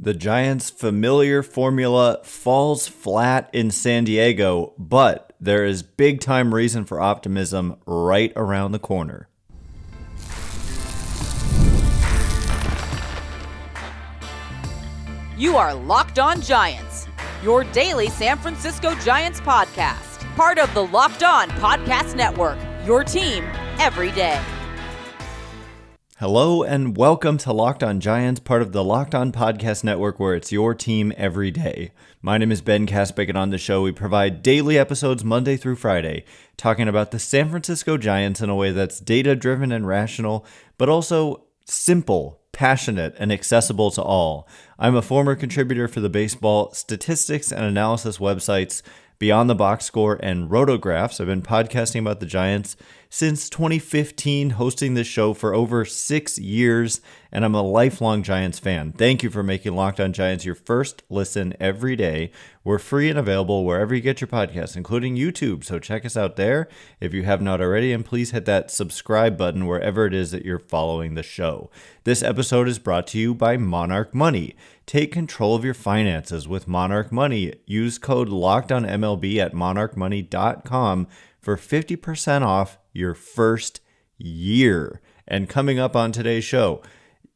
The Giants' familiar formula falls flat in San Diego, but there is big-time reason for optimism right around the corner. You are Locked On Giants, your daily San Francisco Giants podcast. Part of the Locked On Podcast Network, your team every day. Hello and welcome to Locked On Giants, part of the Locked On Podcast Network, where it's your team every day. My name is Ben Kaspick, and on the show we provide daily episodes Monday through Friday, talking about the San Francisco Giants in a way that's data-driven and rational, but also simple, passionate, and accessible to all. I'm a former contributor for the baseball statistics and analysis websites Beyond the Box Score and Rotographs. I've been podcasting about the Giants since 2015, hosting this show for over 6 years, and I'm a lifelong Giants fan. Thank you for making Locked On Giants your first listen every day. We're free and available wherever you get your podcasts, including YouTube, so check us out there if you have not already, and please hit that subscribe button wherever it is that you're following the show. This episode is brought to you by Monarch Money. Take control of your finances with Monarch Money. Use code LOCKEDONMLB at monarchmoney.com for 50% off your first year. And coming up on today's show,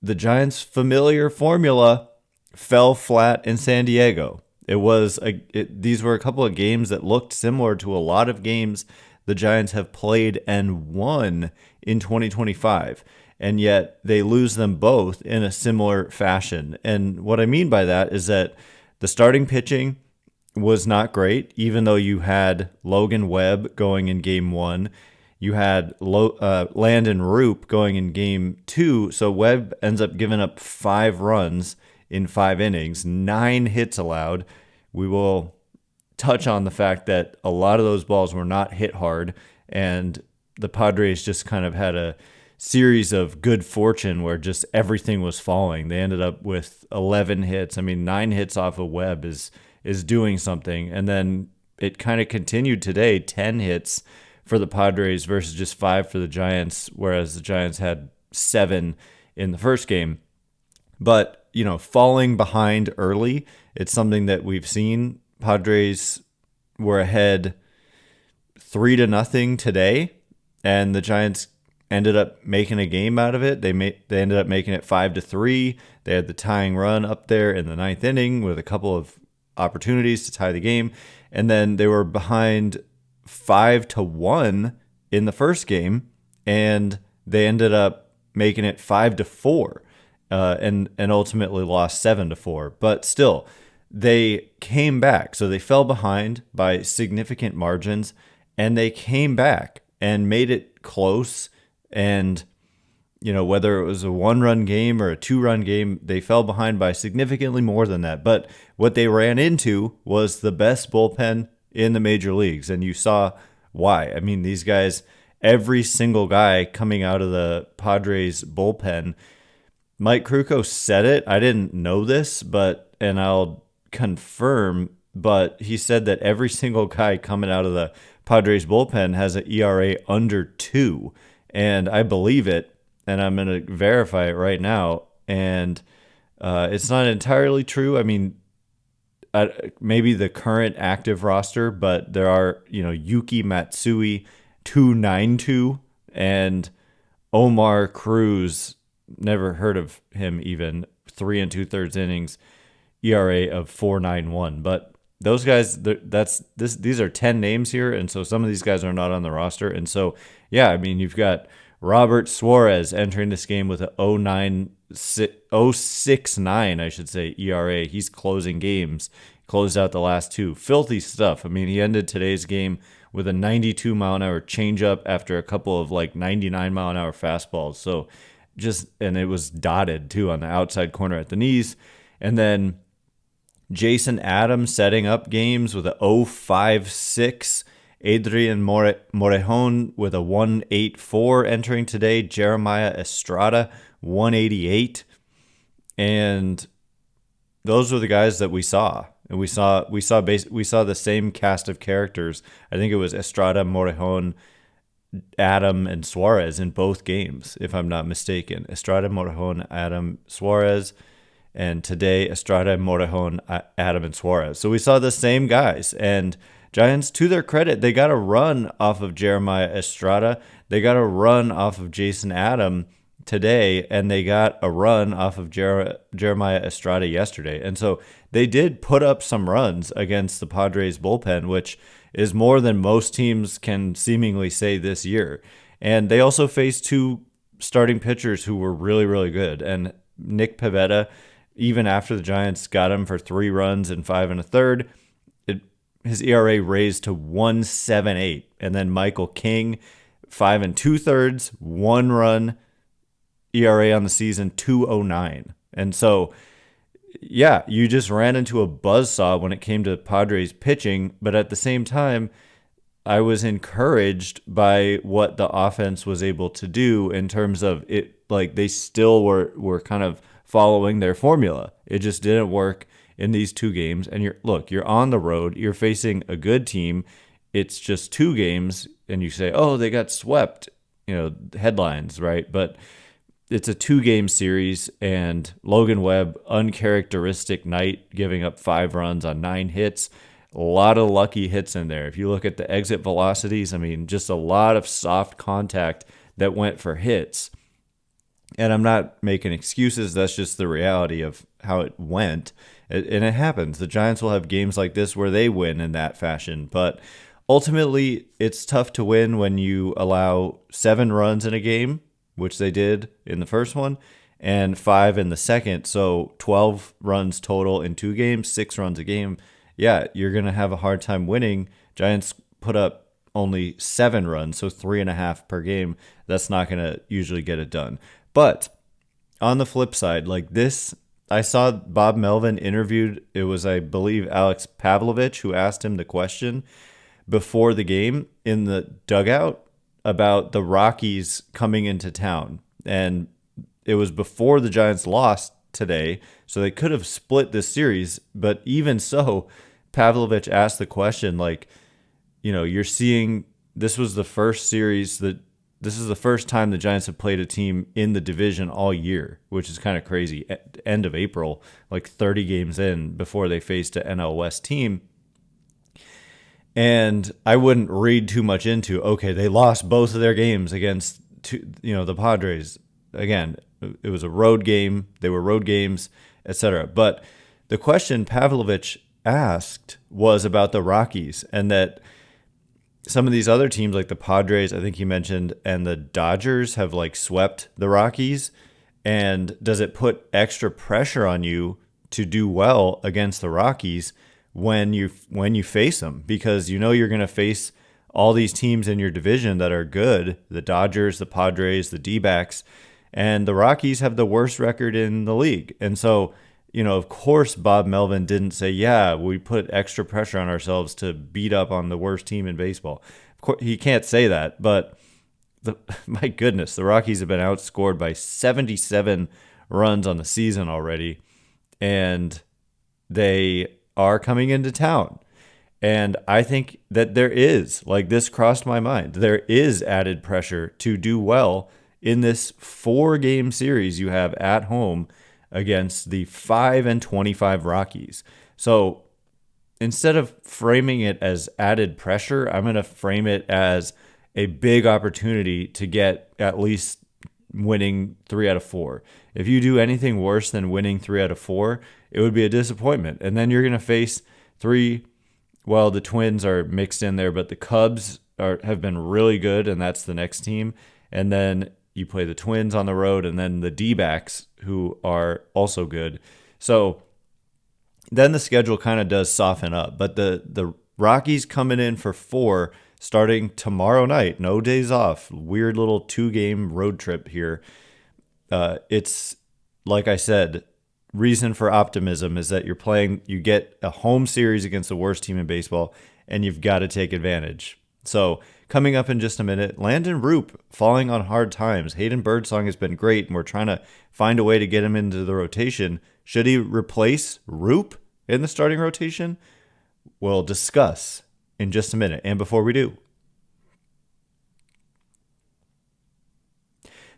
the Giants' familiar formula fell flat in San Diego. These were a couple of games that looked similar to a lot of games the Giants have played and won in 2025. And yet they lose them both in a similar fashion. And what I mean by that is that the starting pitching was not great, even though you had Logan, Webb going in game one. You had Landen, Roupp going in game two. So Webb ends up giving up 5 runs in 5 innings, 9 hits allowed. We will touch on the fact that a lot of those balls were not hit hard, and the Padres just kind of had a series of good fortune where just everything was falling. They ended up with 11 hits. I mean, 9 hits off of Webb is doing something. And then it kind of continued today, 10 hits for the Padres versus just 5 for the Giants, whereas the Giants had 7 in the first game. But, falling behind early, it's something that we've seen. Padres were ahead 3-0 today, and the Giants ended up making a game out of it. They ended up making it 5-3. They had the tying run up there in the 9th inning with a couple of opportunities to tie the game, and then they were behind 5-1 in the first game, and they ended up making it 5-4, and ultimately lost 7-4. But still, they came back. So they fell behind by significant margins, and they came back and made it close. And, whether it was a 1-run game or a 2-run game, they fell behind by significantly more than that. But what they ran into was the best bullpen in the major leagues. And you saw why. I mean, these guys, every single guy coming out of the Padres bullpen, Mike Krukow said it. I didn't know this, and I'll confirm, but he said that every single guy coming out of the Padres bullpen has an ERA under 2. And I believe it, and I'm going to verify it right now. And it's not entirely true. I mean, maybe the current active roster, but there are, Yuki Matsui 2.92 and Omar Cruz, never heard of him even, 3 2/3 innings, ERA of 4.91. But those guys, these are 10 names here, and so some of these guys are not on the roster. And so, yeah, I mean, you've got Robert Suarez entering this game with a 0.69, I should say, ERA. He's closing games, closed out the last 2. Filthy stuff. I mean, he ended today's game with a 92-mile-an-hour changeup after a couple of 99-mile-an-hour fastballs. So and it was dotted, too, on the outside corner at the knees. And then Jason Adams setting up games with a 0.56. Adrian Morejon with a 1.84 entering today. Jeremiah Estrada, 1.88. And those were the guys that we saw. And we saw the same cast of characters. I think it was Estrada, Morejon, Adam, and Suarez in both games, if I'm not mistaken. Estrada, Morejon, Adam, Suarez. and today Estrada, Morejon, Adam, and Suarez. So we saw the same guys, and Giants, to their credit, they got a run off of Jeremiah Estrada. They got a run off of Jason Adam today, and they got a run off of Jeremiah Estrada yesterday. And so they did put up some runs against the Padres bullpen, which is more than most teams can seemingly say this year. And they also faced two starting pitchers who were really, really good. And Nick Pivetta, even after the Giants got him for 3 runs and 5 1/3, his ERA raised to 1.78. And then Michael King, 5 2/3, 1 run, ERA on the season, 2.09. And so, yeah, you just ran into a buzzsaw when it came to Padres pitching. But at the same time, I was encouraged by what the offense was able to do in terms of it. Like, they still were kind of following their formula. It just didn't work in these 2 games. And you're on the road. You're facing a good team. It's just 2 games. And you say, oh, they got swept, headlines, right? But it's a 2-game series, and Logan Webb, uncharacteristic night, giving up 5 runs on 9 hits. A lot of lucky hits in there. If you look at the exit velocities, I mean, just a lot of soft contact that went for hits. And I'm not making excuses. That's just the reality of how it went. And it happens. The Giants will have games like this where they win in that fashion. But ultimately, it's tough to win when you allow 7 runs in a game, which they did in the first one, and 5 in the second. So 12 runs total in 2 games, 6 runs a game. Yeah, you're going to have a hard time winning. Giants put up only 7 runs, so 3.5 per game. That's not going to usually get it done. But on the flip side, like this, I saw Bob Melvin interviewed, it was, I believe, Alex Pavlovich who asked him the question before the game in the dugout about the Rockies coming into town. And it was before the Giants lost today, so they could have split this series. But even so, Pavlovich asked the question, like, you're seeing, this was the first series this is the first time the Giants have played a team in the division all year, which is kind of crazy. End of April, like 30 games in before they faced an NL West team. And I wouldn't read too much into, okay, they lost both of their games against, the Padres. Again, it was a road game. They were road games, etc. But the question Pavlovich asked was about the Rockies, and that some of these other teams like the Padres, I think he mentioned, and the Dodgers have like swept the Rockies. And does it put extra pressure on you to do well against the Rockies when you face them? Because you're going to face all these teams in your division that are good, the Dodgers, the Padres, the D-backs, and the Rockies have the worst record in the league. And so, of course, Bob Melvin didn't say, yeah, we put extra pressure on ourselves to beat up on the worst team in baseball. Of course, he can't say that, but my goodness, the Rockies have been outscored by 77 runs on the season already, and they are coming into town. And I think that there is, like, this crossed my mind, there is added pressure to do well in this 4-game series you have at home against the 5-25 Rockies. So instead of framing it as added pressure, I'm going to frame it as a big opportunity to get at least winning 3 out of 4. If you do anything worse than winning 3 out of 4, it would be a disappointment. And then you're going to face 3, well, the Twins are mixed in there, but the Cubs have been really good, and that's the next team. And then you play the Twins on the road, and then the D-backs, who are also good. So then the schedule kind of does soften up. But the Rockies coming in for 4 starting tomorrow night, no days off, weird little 2-game road trip here. It's, like I said, reason for optimism is that you get a home series against the worst team in baseball, and you've got to take advantage. So coming up in just a minute, Landen Roupp falling on hard times. Hayden Birdong has been great, and we're trying to find a way to get him into the rotation. Should he replace Roupp in the starting rotation? We'll discuss in just a minute. And before we do,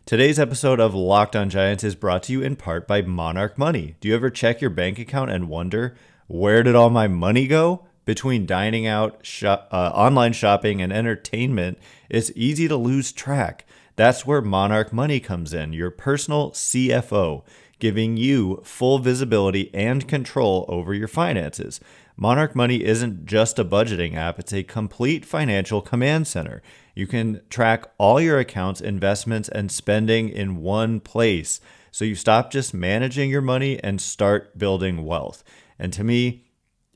Today's episode of Locked on Giants is brought to you in part by Monarch Money. Do you ever check your bank account and wonder, where did all my money go? Between dining out, online shopping, and entertainment, it's easy to lose track. That's where Monarch Money comes in, your personal CFO, giving you full visibility and control over your finances. Monarch Money isn't just a budgeting app, it's a complete financial command center. You can track all your accounts, investments, and spending in one place. So you stop just managing your money and start building wealth. And to me,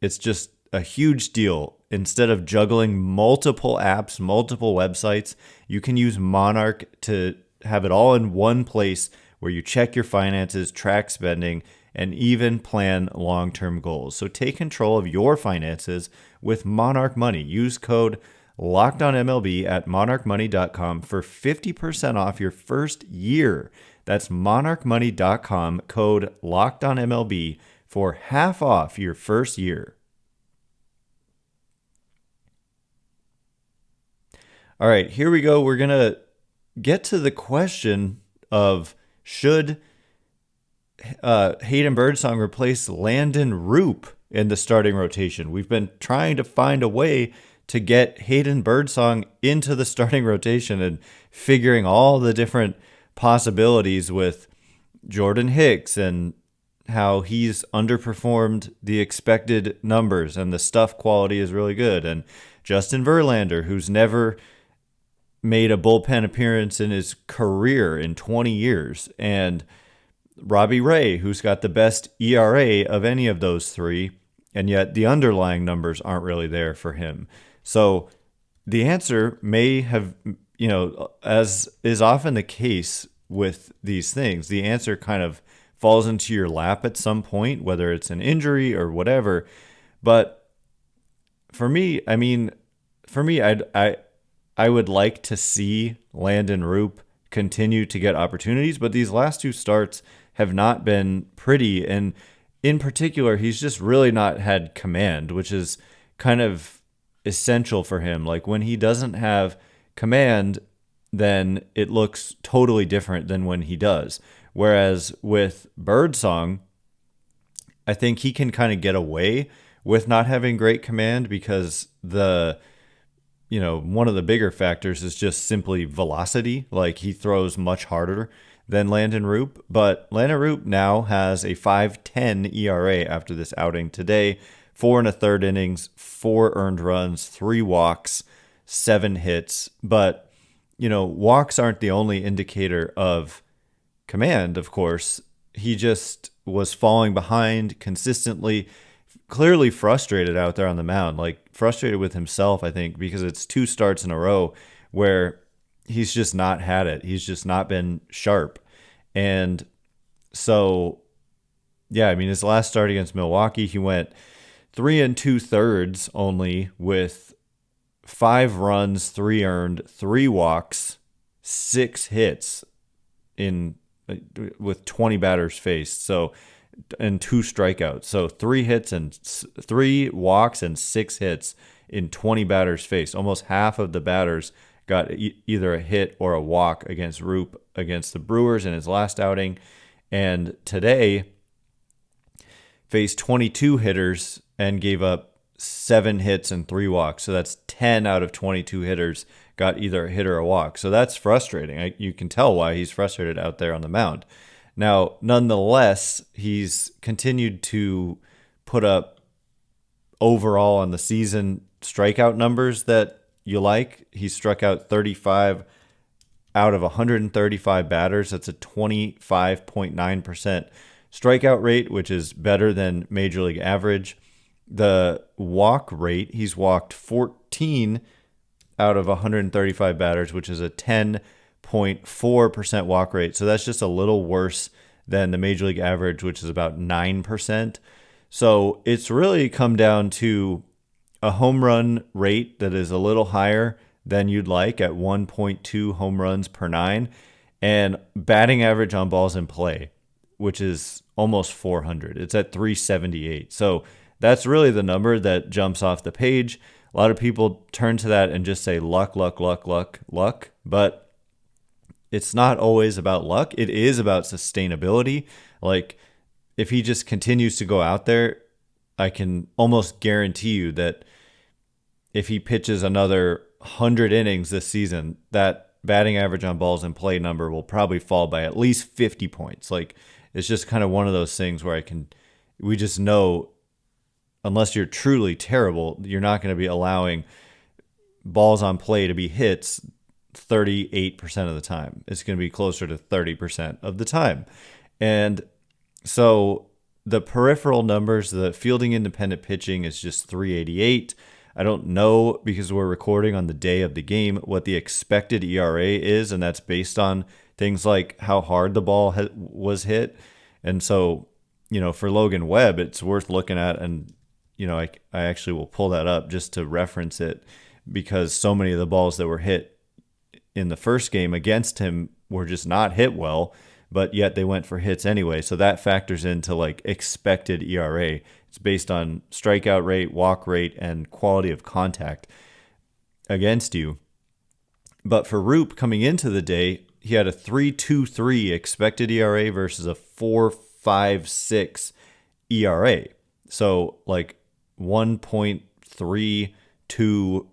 it's just a huge deal. Instead of juggling multiple apps, multiple websites, you can use Monarch to have it all in one place where you check your finances, track spending, and even plan long-term goals. So take control of your finances with Monarch Money. Use code LOCKEDONMLB at monarchmoney.com for 50% off your first year. That's monarchmoney.com, code LOCKEDONMLB for half off your first year. All right, here we go. We're going to get to the question of should Hayden Birdong replace Landen Roupp in the starting rotation. We've been trying to find a way to get Hayden Birdong into the starting rotation and figuring all the different possibilities with Jordan Hicks and how he's underperformed the expected numbers and the stuff quality is really good. And Justin Verlander, who's never made a bullpen appearance in his career in 20 years. And Robbie Ray, who's got the best ERA of any of those three, and yet the underlying numbers aren't really there for him. So the answer may have, as is often the case with these things, the answer kind of falls into your lap at some point, whether it's an injury or whatever. But for me, I would like to see Landen Roupp continue to get opportunities, but these last two starts have not been pretty. And in particular, he's just really not had command, which is kind of essential for him. Like when he doesn't have command, then it looks totally different than when he does. Whereas with Birdsong, I think he can kind of get away with not having great command because one of the bigger factors is just simply velocity. Like he throws much harder than Landen Roupp, but Landen Roupp now has a 5.10 ERA after this outing today, 4 1/3 innings, 4 earned runs, 3 walks, 7 hits. But, walks aren't the only indicator of command, of course. He just was falling behind consistently, clearly frustrated out there on the mound, like frustrated with himself, I think, because it's 2 starts in a row where he's just not had it. He's just not been sharp. And so, his last start against Milwaukee, he went 3 2/3 only with 5 runs, 3 earned, 3 walks, 6 hits with 20 batters faced. So, and 2 strikeouts. So 3 hits and 3 walks and 6 hits in 20 batters faced. Almost half of the batters got either a hit or a walk against Roupp against the Brewers in his last outing. And today faced 22 hitters and gave up 7 hits and 3 walks. So that's 10 out of 22 hitters got either a hit or a walk. So that's frustrating. You can tell why he's frustrated out there on the mound. Now, nonetheless, he's continued to put up overall on the season strikeout numbers that you like. He struck out 35 out of 135 batters. That's a 25.9% strikeout rate, which is better than Major League average. The walk rate, he's walked 14 out of 135 batters, which is a 10.4% walk rate. So that's just a little worse than the Major League average, which is about 9%. So it's really come down to a home run rate that is a little higher than you'd like at 1.2 home runs per 9, and batting average on balls in play, which is almost 400. It's at 378. So that's really the number that jumps off the page. A lot of people turn to that and just say luck, luck, luck, luck, luck. But it's not always about luck. It is about sustainability. Like, if he just continues to go out there, I can almost guarantee you that if he pitches another 100 innings this season, that batting average on balls in play number will probably fall by at least 50 points. Like, it's just kind of one of those things where we just know, unless you're truly terrible, you're not going to be allowing balls on play to be hits 38% of the time. It's going to be closer to 30% of the time. And so the peripheral numbers, the fielding independent pitching is just 388. I don't know, because we're recording on the day of the game, what the expected ERA is, and that's based on things like how hard the ball was hit. And so, for Logan Webb, it's worth looking at, and I actually will pull that up just to reference it, because so many of the balls that were hit in the first game against him were just not hit well, but yet they went for hits anyway. So that factors into like expected ERA. It's based on strikeout rate, walk rate, and quality of contact against you. But for Roupp, coming into the day, he had a 3.23 expected ERA versus a 4.56 ERA. So like 1.32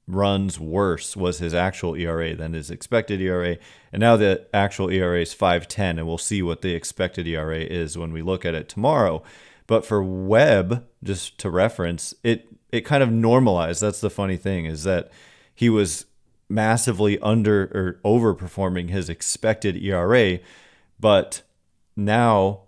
runs worse was his actual ERA than his expected ERA. And now the actual ERA is 5.10, and we'll see what the expected ERA is when we look at it tomorrow. But for Webb, just to reference, it kind of normalized. That's the funny thing, is that he was massively under or overperforming his expected ERA, but now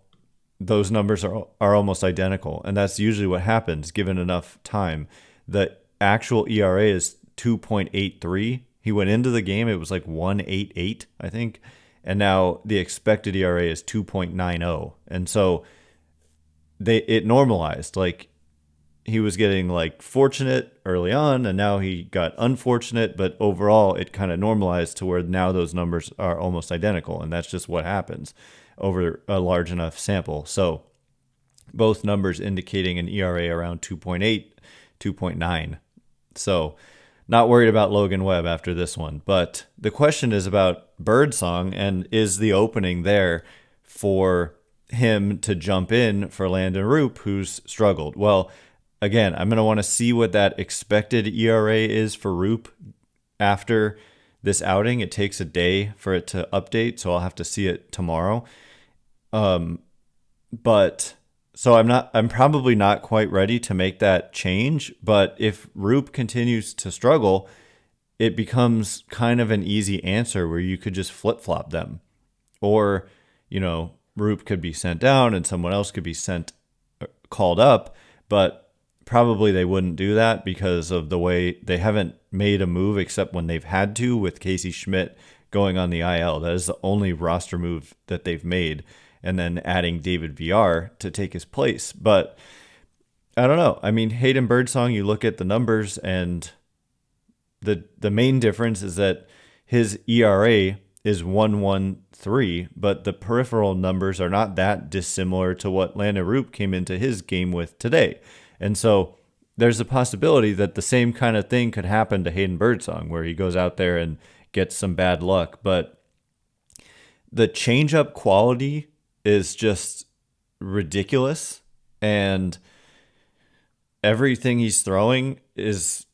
those numbers are almost identical. And that's usually what happens given enough time. The actual ERA is 2.83. He went into the game, it was like 1.88, I think. And now the expected ERA is 2.90. And so it normalized. Like, he was getting like fortunate early on, and now he got unfortunate, but overall it kind of normalized to where now those numbers are almost identical. And that's just what happens over a large enough sample. So both numbers indicating an ERA around 2.8, 2.9. So not worried about Logan Webb after this one. But the question is about Birdsong, and is the opening there for him to jump in for Landen Roupp, who's struggled? Well, again, I'm going to want to see what that expected ERA is for Roupp after this outing. It takes a day for it to update, so I'll have to see it tomorrow. But so I'm probably not quite ready to make that change. But if Roupp continues to struggle, it becomes kind of an easy answer where you could just flip-flop them. Or, Roupp could be sent down and someone else could be called up, but probably they wouldn't do that because of the way they haven't made a move except when they've had to, with Casey Schmidt going on the IL. That is the only roster move that they've made, and then adding David VR to take his place. But I don't know. I mean, Hayden Birdsong, you look at the numbers, and the main difference is that his ERA is 1.13, but the peripheral numbers are not that dissimilar to what Landen Roupp came into his game with today. And so there's a possibility that the same kind of thing could happen to Hayden Birdsong, where he goes out there and gets some bad luck. But the changeup quality is just ridiculous, and everything he's throwing is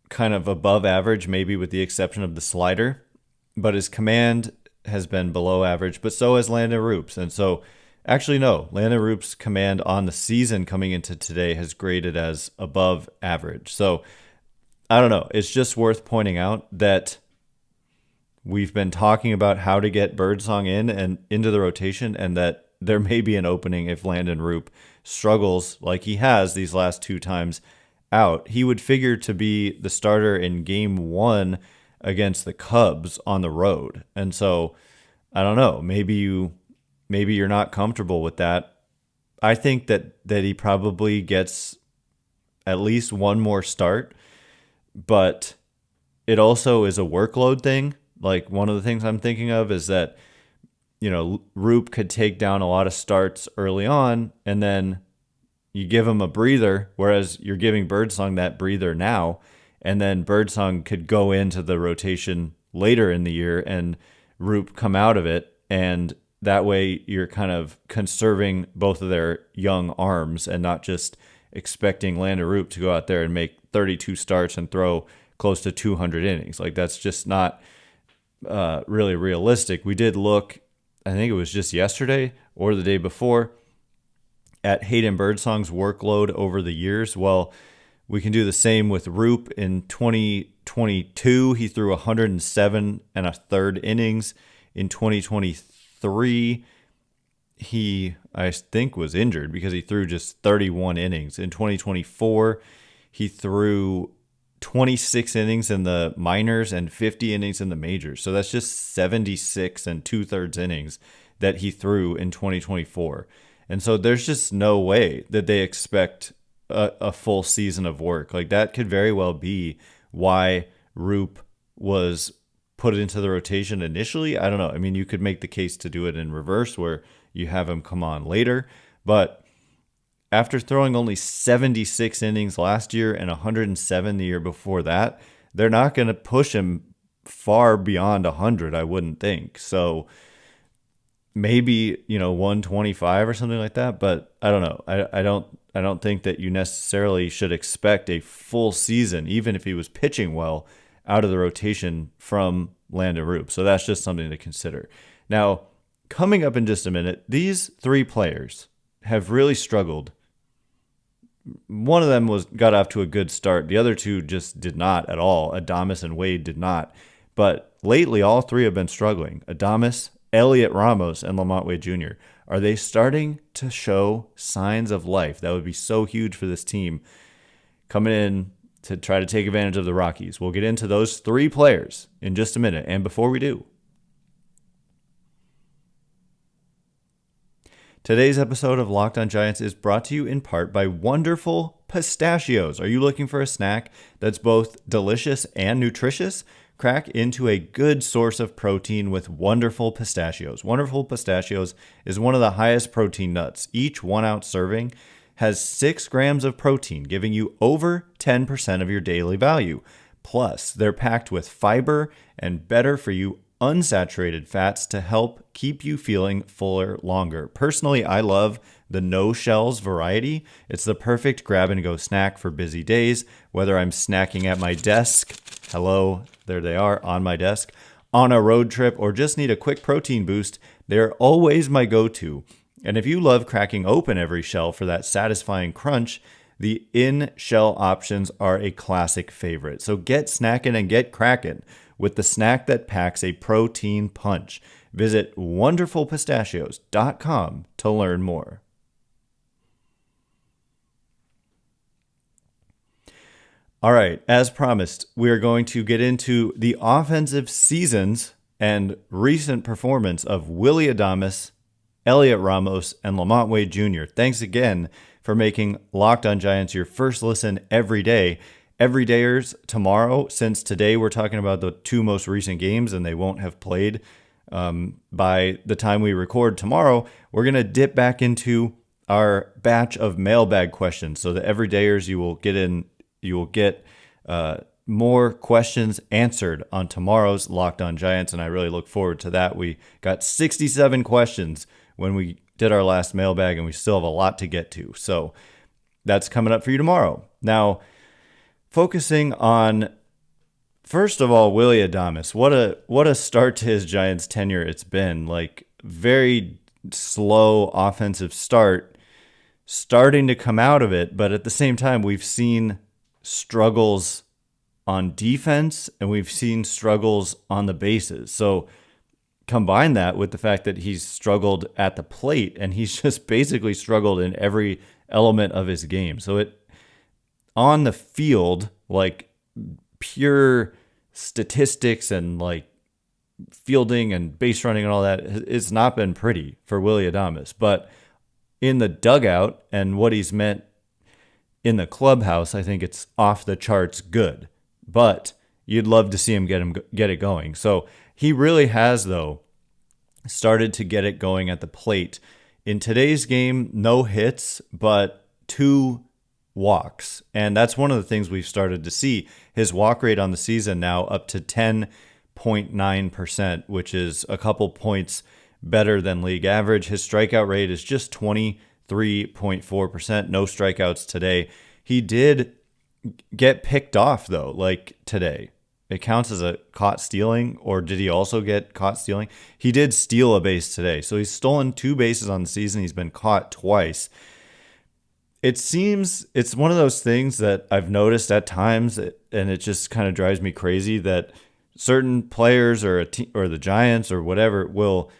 kind of above average, maybe with the exception of the slider. But his command has been below average, but so has Landen Roupp's. And so, actually, no, Landen Roupp's command on the season coming into today has graded as above average. So, I don't know. It's just worth pointing out that we've been talking about how to get Birdsong in and into the rotation, and that there may be an opening if Landen Roupp struggles like he has these last two times out. He would figure to be the starter in game 1 against the Cubs on the road. And so, I don't know, maybe you're not comfortable with that. I think that he probably gets at least one more start, but it also is a workload thing. Like, one of the things I'm thinking of is that, Roupp could take down a lot of starts early on, and then you give him a breather, whereas you're giving Birdsong that breather now. And then Birdsong could go into the rotation later in the year and Roupp come out of it, and that way you're kind of conserving both of their young arms and not just expecting Landen Roupp to go out there and make 32 starts and throw close to 200 innings. Like, that's just not really realistic. We did look, I think it was just yesterday or the day before, at Hayden Birdsong's workload over the years. Well, we can do the same with Roupp. In 2022, he threw 107 and a third innings. In 2023, he, I think, was injured because he threw just 31 innings. In 2024, he threw 26 innings in the minors and 50 innings in the majors. So that's just 76 and 2/3 innings that he threw in 2024. And so there's just no way that they expect a full season of work. Like, that could very well be why Roupp was put into the rotation initially. I don't know. I mean, you could make the case to do it in reverse where you have him come on later. But after throwing only 76 innings last year and 107 the year before that, they're not going to push him far beyond 100, I wouldn't think. So maybe, 125 or something like that, but I don't know. I don't think that you necessarily should expect a full season, even if he was pitching well, out of the rotation from Landen Roupp. So that's just something to consider. Now, coming up in just a minute, these three players have really struggled. One of them got off to a good start. The other two just did not at all. Adames and Wade did not. But lately, all three have been struggling. Adames, Elliot Ramos, and Lamont Wade Jr. Are they starting to show signs of life? That would be so huge for this team coming in to try to take advantage of the Rockies. We'll get into those three players in just a minute. And before we do, today's episode of Locked on Giants is brought to you in part by Wonderful Pistachios. Are you looking for a snack that's both delicious and nutritious? Crack into a good source of protein with Wonderful Pistachios. Wonderful Pistachios is one of the highest protein nuts. Each 1 ounce serving has 6 grams of protein, giving you over 10% of your daily value. Plus, they're packed with fiber and better for you unsaturated fats to help keep you feeling fuller longer. Personally, I love the no shells variety. It's the perfect grab and go snack for busy days, whether I'm snacking at my desk. Hello, there they are on my desk. On a road trip or just need a quick protein boost, they're always my go-to. And if you love cracking open every shell for that satisfying crunch, the in-shell options are a classic favorite. So get snacking and get cracking with the snack that packs a protein punch. Visit wonderfulpistachios.com to learn more. All right, as promised, we are going to get into the offensive seasons and recent performance of Willy Adames, Elliot Ramos, and Lamont Wade Jr. Thanks again for making Locked on Giants your first listen every day. Everydayers tomorrow, since today we're talking about the two most recent games and they won't have played by the time we record tomorrow, we're going to dip back into our batch of mailbag questions. So the everydayers, you will get more questions answered on tomorrow's Locked on Giants, and I really look forward to that. We got 67 questions when we did our last mailbag, and we still have a lot to get to. So that's coming up for you tomorrow. Now, focusing on, first of all, Willy Adames. What a start to his Giants tenure it's been. Like, very slow offensive start, starting to come out of it, but at the same time, we've seen struggles on defense and we've seen struggles on the bases. So combine that with the fact that he's struggled at the plate and he's just basically struggled in every element of his game. So it, on the field, like pure statistics and like fielding and base running and all that, it's not been pretty for Willy Adames. But in the dugout and what he's meant in the clubhouse, I think it's off the charts good. But you'd love to see him get it going. So he really has, though, started to get it going at the plate. In today's game, no hits, but 2 walks. And that's one of the things we've started to see. His walk rate on the season now up to 10.9 0.9%, which is a couple points better than league average. His strikeout rate is just 23.4%. No strikeouts today. He did get picked off, though, like today. It counts as a caught stealing, or did he also get caught stealing? He did steal a base today. So he's stolen 2 bases on the season. He's been caught twice. It seems it's one of those things that I've noticed at times, and it just kind of drives me crazy that certain players or the Giants or whatever will,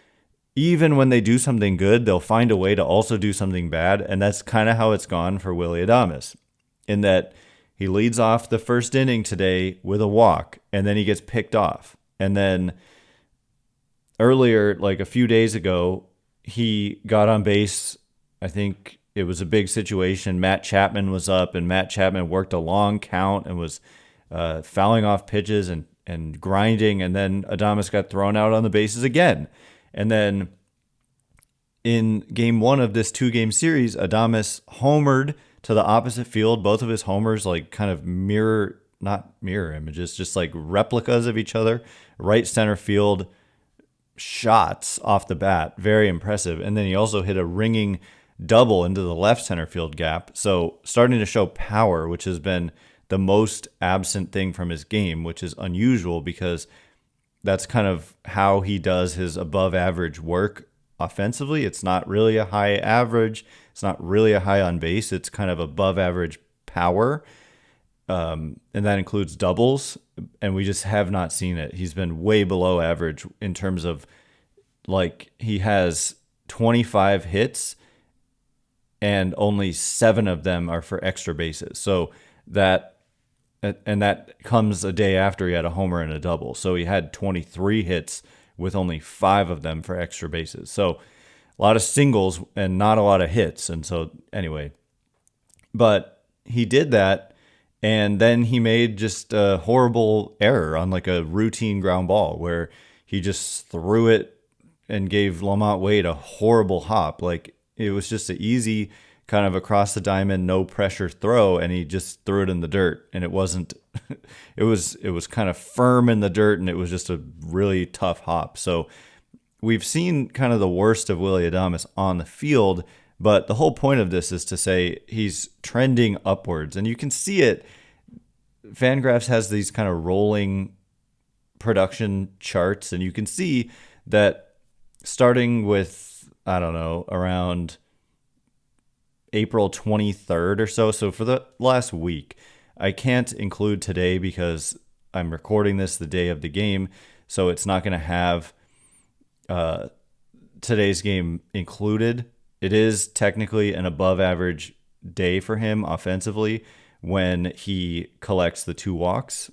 even when they do something good, they'll find a way to also do something bad. And that's kind of how it's gone for Willy Adames, in that he leads off the first inning today with a walk, and then he gets picked off. And then earlier, like a few days ago, he got on base. I think it was a big situation. Matt Chapman was up, and Matt Chapman worked a long count and was fouling off pitches and grinding. And then Adames got thrown out on the bases again. And then in game 1 of this 2-game series, Adames homered to the opposite field. Both of his homers like kind of not mirror images, just like replicas of each other. Right center field shots off the bat. Very impressive. And then he also hit a ringing double into the left center field gap. So starting to show power, which has been the most absent thing from his game, which is unusual because that's kind of how he does his above average work offensively. It's not really a high average. It's not really a high on base. It's kind of above average power. And that includes doubles. And we just have not seen it. He's been way below average in terms of, like, he has 25 hits and only 7 of them are for extra bases. So that comes a day after he had a homer and a double. So he had 23 hits with only 5 of them for extra bases. So a lot of singles and not a lot of hits. And so anyway, but he did that, and then he made just a horrible error on like a routine ground ball where he just threw it and gave Lamont Wade a horrible hop. Like, it was just an easy kind of across the diamond, no pressure throw, and he just threw it in the dirt. And it wasn't, it was kind of firm in the dirt, and it was just a really tough hop. So we've seen kind of the worst of Willy Adames on the field, but the whole point of this is to say he's trending upwards, and you can see it. Fangraphs has these kind of rolling production charts, and you can see that starting with, I don't know, around April 23rd or so. So for the last week, I can't include today because I'm recording this the day of the game, so it's not going to have today's game included. It is technically an above average day for him offensively when he collects the 2 walks.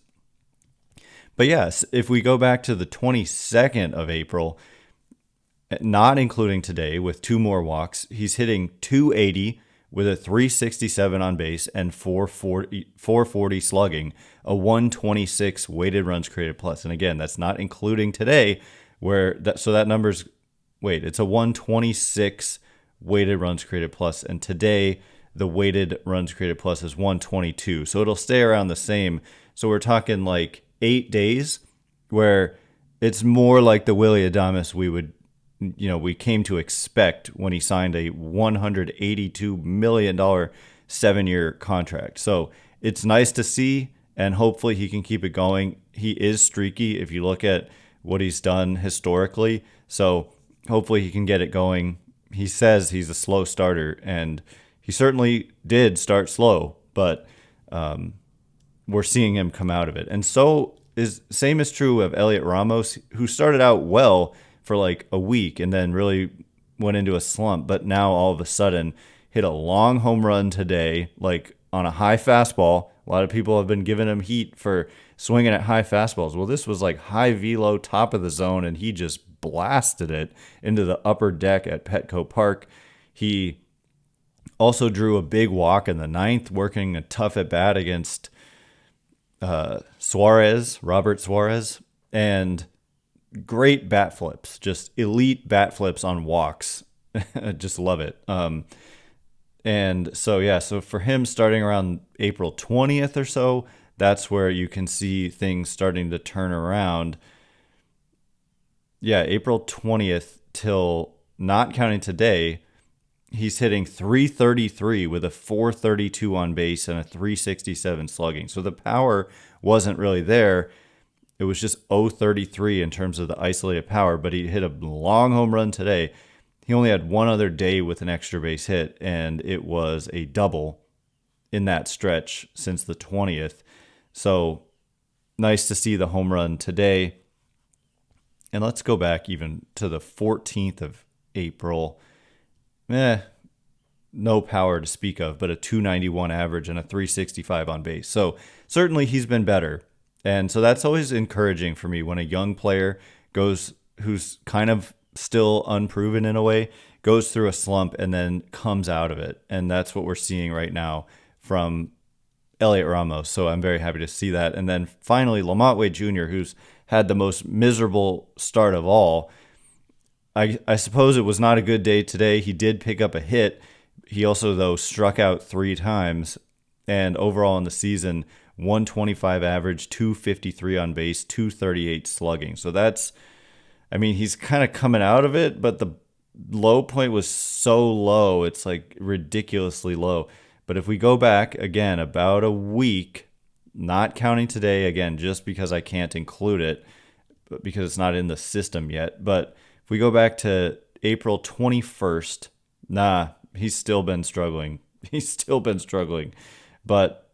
But yes, if we go back to the 22nd of April, not including today, with 2 more walks, he's hitting 280 with a 367 on base and 440 slugging, a 126 weighted runs created plus. And again, that's not including today, so that number's, it's a 126 weighted runs created plus, and today the weighted runs created plus is 122. So it'll stay around the same. So we're talking like 8 days where it's more like the Willy Adames we came to expect when he signed a $182 million 7-year contract. So it's nice to see, and hopefully he can keep it going. He is streaky if you look at what he's done historically. So hopefully he can get it going. He says he's a slow starter, and he certainly did start slow, but we're seeing him come out of it. And same is true of Elliot Ramos, who started out well for like a week and then really went into a slump, but now all of a sudden hit a long home run today, like on a high fastball. A lot of people have been giving him heat for swinging at high fastballs. Well, this was like high velo, top of the zone, and he just blasted it into the upper deck at Petco Park. He also drew a big walk in the 9th, working a tough at bat against Robert Suarez, and great bat flips, just elite bat flips on walks. I just love it. And so for him starting around April 20th or so, that's where you can see things starting to turn around. Yeah, April 20th till not counting today, he's hitting 333 with a 432 on base and a 367 slugging. So the power wasn't really there. It was just 033 in terms of the isolated power, but he hit a long home run today. He only had one other day with an extra base hit, and it was a double in that stretch since the 20th. So nice to see the home run today. And let's go back even to the 14th of April. No power to speak of, but a 291 average and a 365 on base. So certainly he's been better. And so that's always encouraging for me when a young player who's kind of still unproven in a way, goes through a slump and then comes out of it. And that's what we're seeing right now from Elliot Ramos. So I'm very happy to see that. And then finally, LaMonte Wade Jr., who's had the most miserable start of all. I suppose it was not a good day today. He did pick up a hit. He also, though, struck out 3 times. And overall in the season, 125 average, 253 on base, 238 slugging. So he's kind of coming out of it, but the low point was so low. It's like ridiculously low. But if we go back, again, about a week, not counting today, again, just because I can't include it, because it's not in the system yet. But if we go back to April 21st, he's still been struggling. But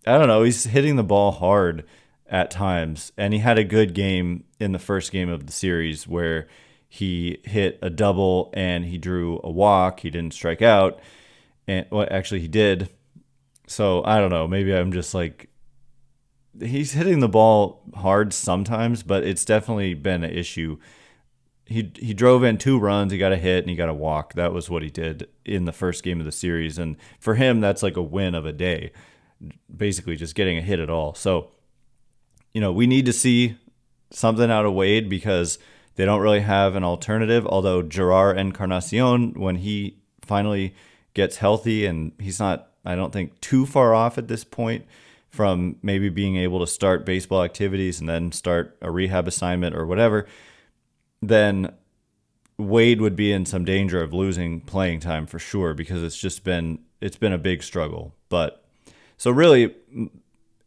I don't know, he's hitting the ball hard at times. And he had a good game in the first game of the series where he hit a double and he drew a walk. He didn't strike out. And actually he did. So I don't know, maybe I'm just like, he's hitting the ball hard sometimes, but it's definitely been an issue. He drove in 2 runs, he got a hit, and he got a walk. That was what he did in the first game of the series. And for him, that's like a win of a day, basically just getting a hit at all. So, we need to see something out of Wade because they don't really have an alternative, although Gerard Encarnacion, when he finally gets healthy, and he's not, I don't think, too far off at this point from maybe being able to start baseball activities and then start a rehab assignment or whatever, then Wade would be in some danger of losing playing time for sure, because it's been a big struggle. But so really,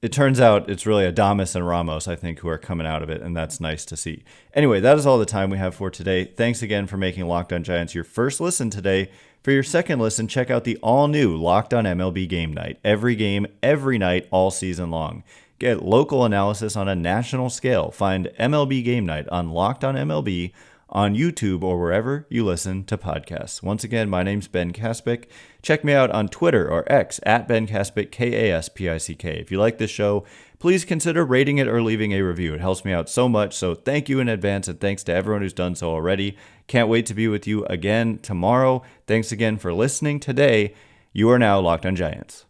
it turns out it's really Adames and Ramos, I think, who are coming out of it, and that's nice to see. Anyway, that is all the time we have for today. Thanks again for making Locked On Giants your first listen today. For your second listen, check out the all-new Locked On MLB Game Night. Every game, every night, all season long. Get local analysis on a national scale. Find MLB Game Night on Locked On MLB on YouTube or wherever you listen to podcasts. Once again, my name's Ben Kaspick. Check me out on Twitter or X at Ben Kaspick, Kaspick. If you like this show, please consider rating it or leaving a review. It helps me out so much, so thank you in advance, and thanks to everyone who's done so already. Can't wait to be with you again tomorrow. Thanks again for listening today. You are now Locked On Giants.